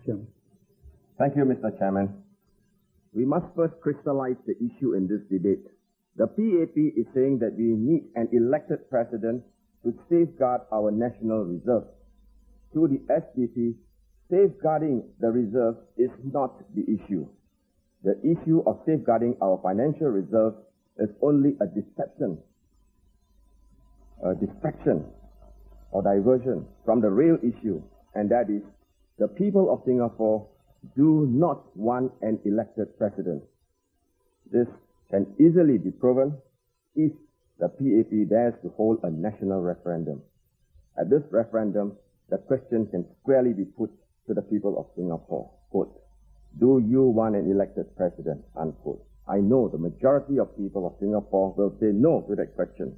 Hsien. Thank you, Mr. Chairman. We must first crystallize the issue in this debate. The PAP is saying that we need an elected president to safeguard our national reserves. To the SDP, safeguarding the reserves is not the issue. The issue of safeguarding our financial reserves is only a distraction or diversion from the real issue, and that is the people of Singapore do not want an elected president. This can easily be proven if the PAP dares to hold a national referendum. At this referendum, the question can squarely be put to the people of Singapore. Quote, do you want an elected president? Unquote. I know the majority of people of Singapore will say no to that question.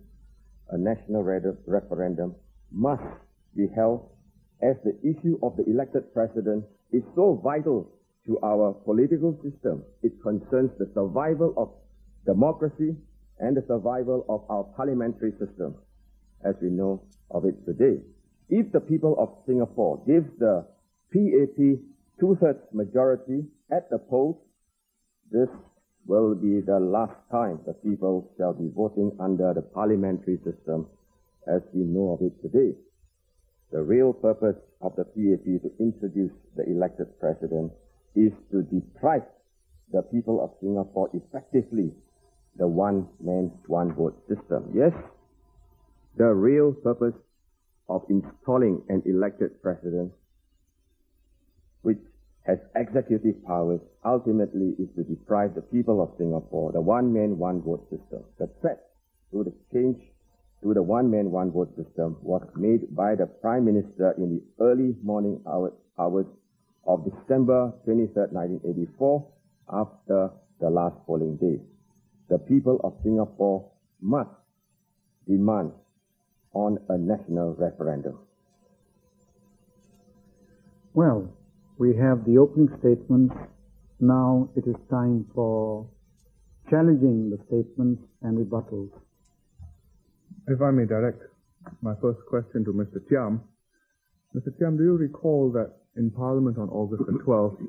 A national referendum must be held as the issue of the elected president is so vital to our political system. It concerns the survival of democracy and the survival of our parliamentary system, as we know of it today. If the people of Singapore give the PAP two-thirds majority at the polls, this will be the last time the people shall be voting under the parliamentary system as we know of it today. The real purpose of the PAP to introduce the elected president is to deprive the people of Singapore effectively the one man, one vote system. Yes, the real purpose of installing an elected president, which has executive powers, ultimately is to deprive the people of Singapore the one man, one vote system. The threat to the change to the one man, one vote system was made by the Prime Minister in the early morning hours of December 23, 1984, after the last polling day. The people of Singapore must demand on a national referendum. Well, we have the opening statements. Now it is time for challenging the statements and rebuttals. If I may direct my first question to Mr. Chaim. Mr. Chaim, do you recall that in Parliament on August the 12th,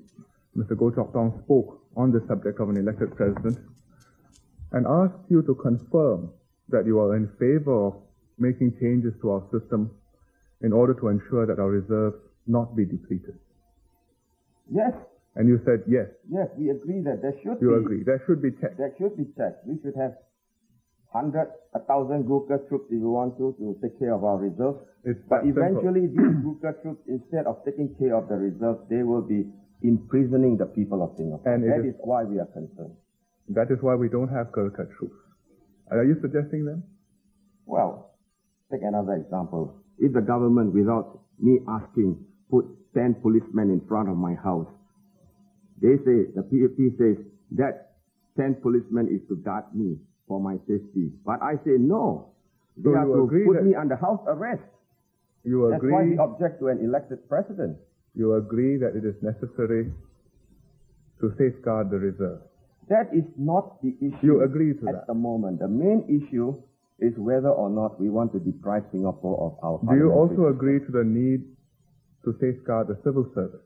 Mr. Tong spoke on the subject of an elected president and asked you to confirm that you are in favor of making changes to our system in order to ensure that our reserves not be depleted? Yes. And you said yes. Yes, we agree that there should be. You agree. There should be checks. There should be checks. We should have 100, 1,000 Gurkha troops if we want to take care of our reserves. But eventually these Gurkha troops, instead of taking care of the reserves, they will be imprisoning the people of Singapore. And that is why we are concerned. That is why we don't have Gurkha troops. Are you suggesting them? Well, take another example. If the government, without me asking, put 10 policemen in front of my house, they say, the PAP says, that 10 policemen is to guard me for my safety. But I say, no. They have to put me under house arrest. You That's agree? why we object to an elected president. You agree that it is necessary to safeguard the reserve? That is not the issue. You agree to that? At the moment. The main issue is whether or not we want to deprive Singapore of our Do you also agree to the need to safeguard the civil service?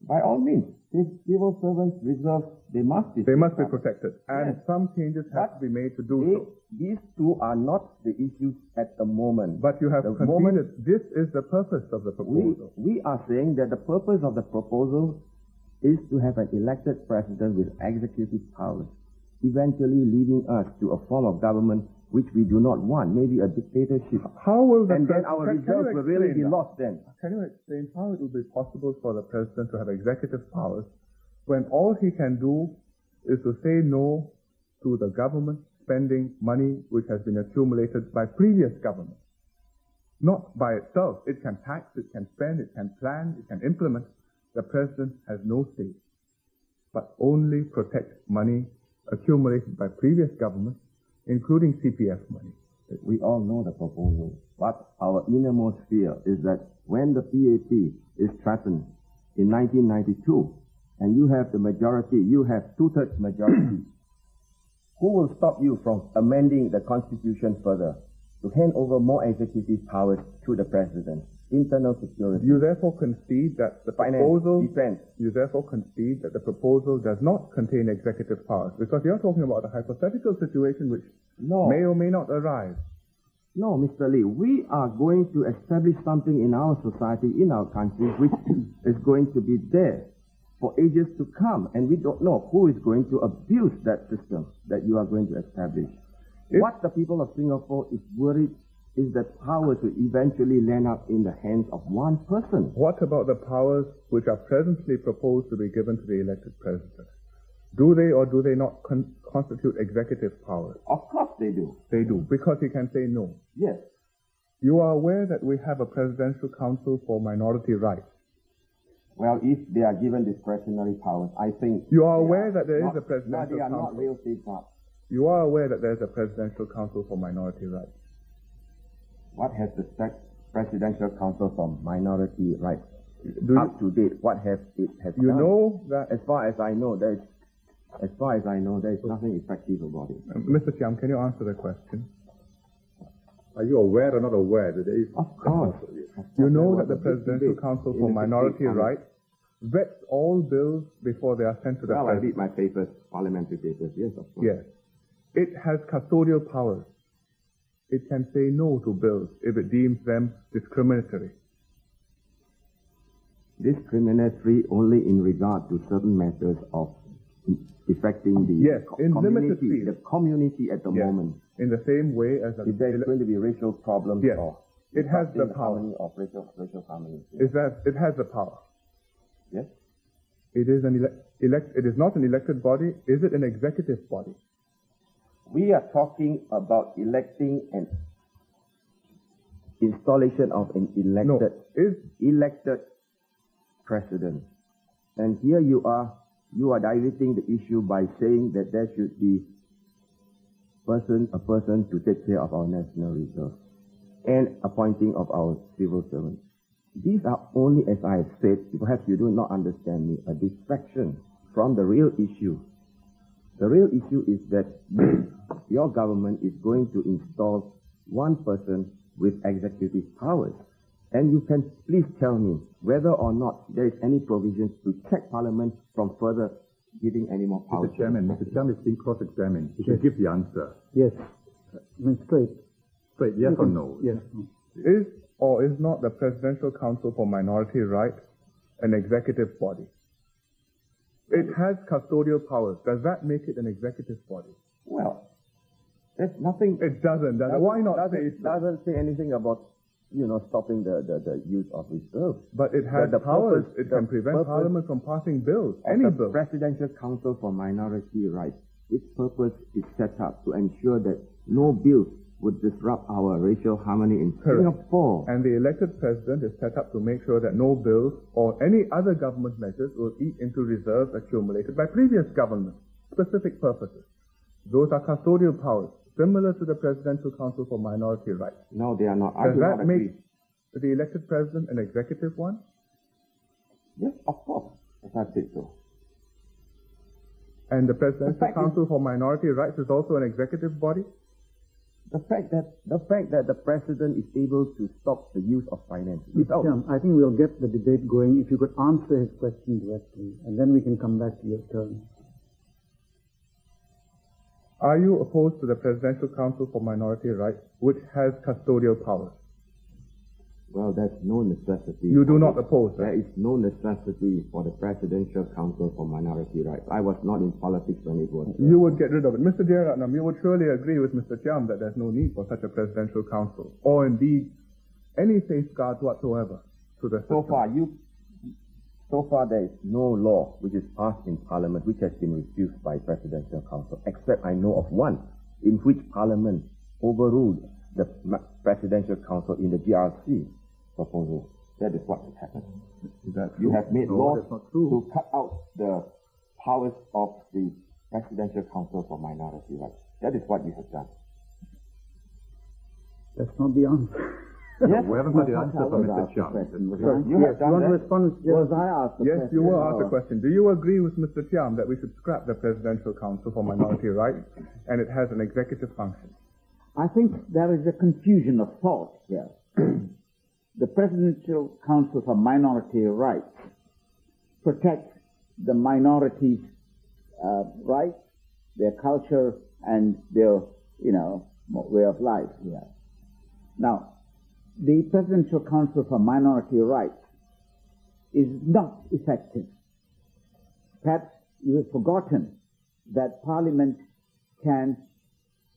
By all means. If civil servants reserves, they must be protected. And yes, some changes have to be made to do so. These two are not the issues at the moment. But you have conceded this is the purpose of the proposal. We are saying that the purpose of the proposal is to have an elected president with executive powers, eventually leading us to a form of government which we do not want, maybe a dictatorship. How will and then our reserves will really be lost then. Can you explain how it will be possible for the president to have executive powers when all he can do is to say no to the government spending money which has been accumulated by previous governments? Not by itself. It can tax, it can spend, it can plan, it can implement. The president has no say, but only protect money accumulated by previous governments, including CPF money. We all know the proposal, but our innermost fear is that when the PAP is threatened in 1992, and you have the majority, you have two-thirds majority, who will stop you from amending the Constitution further to hand over more executive powers to the president? internal security, You therefore concede that the finance, proposal. defense. You therefore concede that the proposal does not contain executive powers, because you're talking about a hypothetical situation which No. may or may not arise. No, Mr. Lee, we are going to establish something in our society, in our country, which is going to be there for ages to come, and we don't know who is going to abuse that system that you are going to establish. What the people of Singapore is worried is that power to eventually land up in the hands of one person. What about the powers which are presently proposed to be given to the elected president? Do they or do they not constitute executive powers? Of course they do. They do, because he can say no. Yes. You are aware that we have a Presidential Council for Minority Rights. Well, if they are given discretionary powers, I think... You are aware that there is a Presidential No, they are Council. not real safeguards. You are aware that there is a Presidential Council for Minority Rights. What has the Presidential Council for Minority Rights Up to date? What has it has You done? know that... As far as I know, there is nothing effective about it. Mr. Chiam, can you answer the question? Are you aware or not aware that there is... Of course. You know that the Presidential Council for Minority Rights vets all bills before they are sent to the Well, I President. read my papers, parliamentary papers, yes, of course. Yes. It has custodial powers. It can say no to bills if it deems them discriminatory. Discriminatory only in regard to certain matters of affecting the Yes, in limited community, fields. the community at the Yes. moment. In the same way as If there is going to be racial problems Yes. or It has the disrupting power. harmony of racial harmony. is that it has the power. Yes? It is it is not an elected body. Is it an executive body? We are talking about electing an installation of an No. elected president. And here you are diverting the issue by saying that there should be a person to take care of our national reserve and appointing of our civil servants. These are only, as I have said, perhaps you do not understand me, a distraction from the real issue. The real issue is that your government is going to install one person with executive powers. And you can please tell me whether or not there is any provisions to check Parliament from further giving any more powers. Mr. Chairman, Mr. Chairman is being cross-examined. He should give the answer. Yes. I mean, straight. Straight, yes or no? Yes. No. Is or is not the Presidential Council for Minority Rights an executive body? It has custodial powers. Does that make it an executive body? Well, there's nothing... It doesn't. Why not say so? Doesn't say anything about, stopping the use of reserves. But it has The powers. purpose- It can the prevent purpose Parliament from passing bills. Of Any the bill. Presidential Council for Minority Rights. Its purpose is set up to ensure that no bills would disrupt our racial harmony in Correct. Singapore. And the elected president is set up to make sure that no bills or any other government measures will eat into reserves accumulated by previous governments, specific purposes. Those are custodial powers, similar to the Presidential Council for Minority Rights. No, they are not. I Does do that not make agree. the elected president an executive one? Yes, of course. As I said so. And the Presidential fact is- Council for Minority Rights is also an executive body? The fact that the president is able to stop the use of finance Mr. without... Chairman, I think we'll get the debate going if you could answer his question directly, and then we can come back to your turn. Are you opposed to the Presidential Council for Minority Rights, which has custodial powers? Well, there's no necessity. You do not oppose that? There is no necessity for the Presidential Council for Minority Rights. I was not in politics when it was... You would get rid of it. Mr. Jeyaratnam, you would surely agree with Mr. Chiam that there's no need for such a Presidential Council, or indeed any safeguards whatsoever to the system. So far there is no law which is passed in Parliament which has been refused by Presidential Council, except I know of one in which Parliament overruled the Presidential Council in the GRC proposal. That is what has happened. Is that You true? have made No, laws that's not true. to cut out the powers of the Presidential Council for Minority Rights. That is what you have done. That's not the answer. Yes, We haven't got the answer from Mr. asked the Chiam. question. Yes, You have you done want to that. respond? Was I asked the Yes, question? you were asked a question. Do you agree with Mr. Chiam that we should scrap the Presidential Council for Minority Rights and it has an executive function? I think there is a confusion of thought here. the Presidential Council for Minority Rights protects the minorities' rights, their culture, and their, way of life here. Now, the Presidential Council for Minority Rights is not effective. Perhaps you have forgotten that Parliament can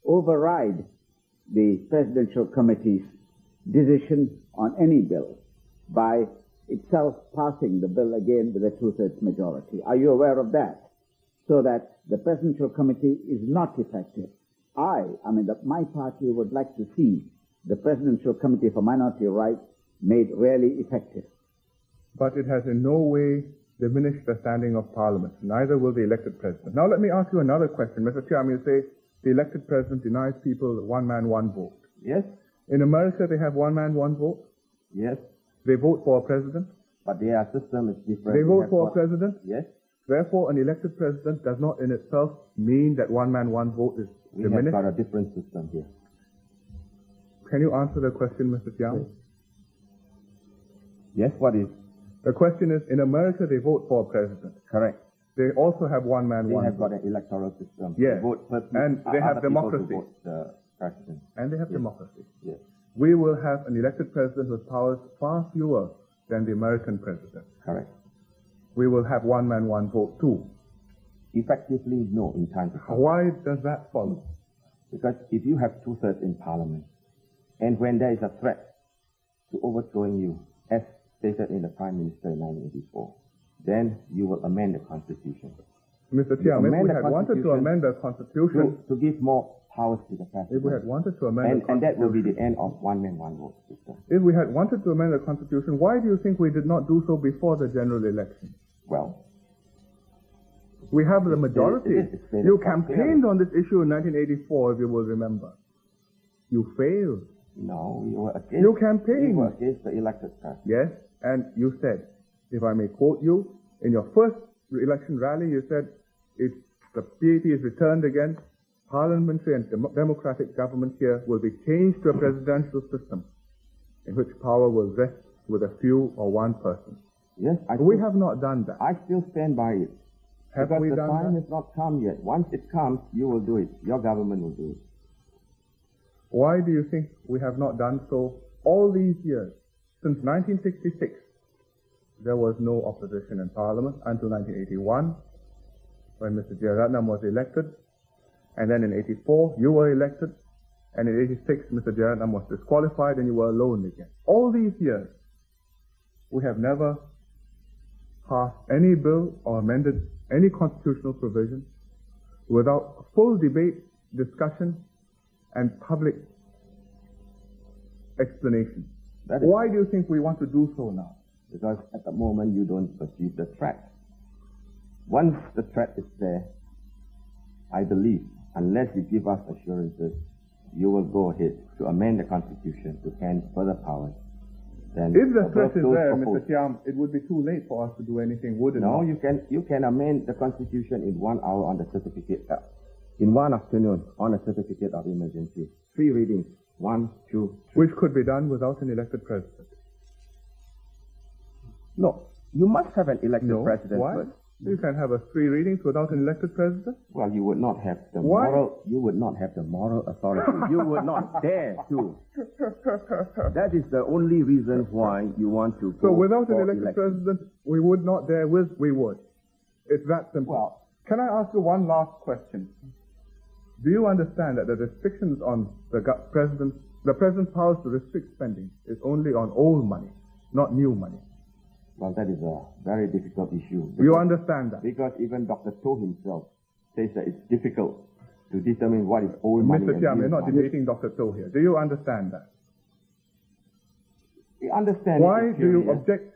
override the Presidential Committee's decision on any bill by itself passing the bill again with a two-thirds majority. Are you aware of that? So that the Presidential Committee is not effective. My party would like to see the Presidential Committee for Minority Rights made really effective. But it has in no way diminished the standing of Parliament. Neither will the elected president. Now let me ask you another question. Mr. Chaim, you say the elected president denies people one man, one vote. Yes. In America, they have one man, one vote. Yes. They vote for a president. But their system is different. They vote for a president. Yes. Therefore, an elected president does not in itself mean that one man, one vote is diminished. We have got a different system here. Can you answer the question, Mr. Chiang? Yes, what is? The question is, in America, they vote for a president. Correct. They also have one man, one vote. They have got an electoral system. Yes. They vote and they have democracy. Vote the president. And they have democracy. Yes. We will have an elected president with powers far fewer than the American president. Correct. We will have one man, one vote too. Effectively, no, in time to come. Why does that follow? Because if you have two-thirds in Parliament, and when there is a threat to overthrowing you, as stated in the Prime Minister in 1984, then you will amend the Constitution. Mr. Chiam, if we had wanted to amend the Constitution to give more powers to the President, if we had wanted to amend the Constitution, and that will be the end of one man, one vote system. If we had wanted to amend the Constitution, why do you think we did not do so before the general election? Well, we have the majority. You campaigned on this issue in 1984, if you will remember. You failed. No, we were against. You campaigned. We were against the elected president. Yes, and you said, if I may quote you, in your first election rally, you said, if the PAP is returned again, parliamentary and democratic government here will be changed to a presidential system in which power will rest with a few or one person. Yes, we have not done that. I still stand by it. Have we done that? The time has not come yet. Once it comes, you will do it. Your government will do it. Why do you think we have not done so all these years? Since 1966, there was no opposition in Parliament until 1981, when Mr. Jeyaretnam was elected. And then in 84, you were elected. And in 86, Mr. Jeyaretnam was disqualified and you were alone again. All these years, we have never passed any bill or amended any constitutional provision without full debate, discussion, and public explanation. Why do you think we want to do so now? Because at the moment you don't perceive the threat. Once the threat is there, I believe, unless you give us assurances, you will go ahead to amend the Constitution to hand further powers. Then if the threat is there, Mr. Chiam, it would be too late for us to do anything, wouldn't it? No, you can amend the Constitution in 1 hour on the certificate, in one afternoon on a certificate of emergency. 3 readings, 1, 2, 3. Which could be done without an elected president. No, you must have an elected president first. You can have 3 readings without an elected president? Well, you would not have the moral authority. You would not dare to. That is the only reason why you want to go. So without an elected election. president, we would not dare we would. It's that simple. Well, can I ask you one last question? Do you understand that the restrictions on the president's powers to restrict spending is only on old money, not new money? Well, that is a very difficult issue. You understand that? Because even Dr. To himself says that it's difficult to determine what is old money and Mr. Chiam, new you're not money. debating Dr. To here. Do you understand that? We understand. Why do you object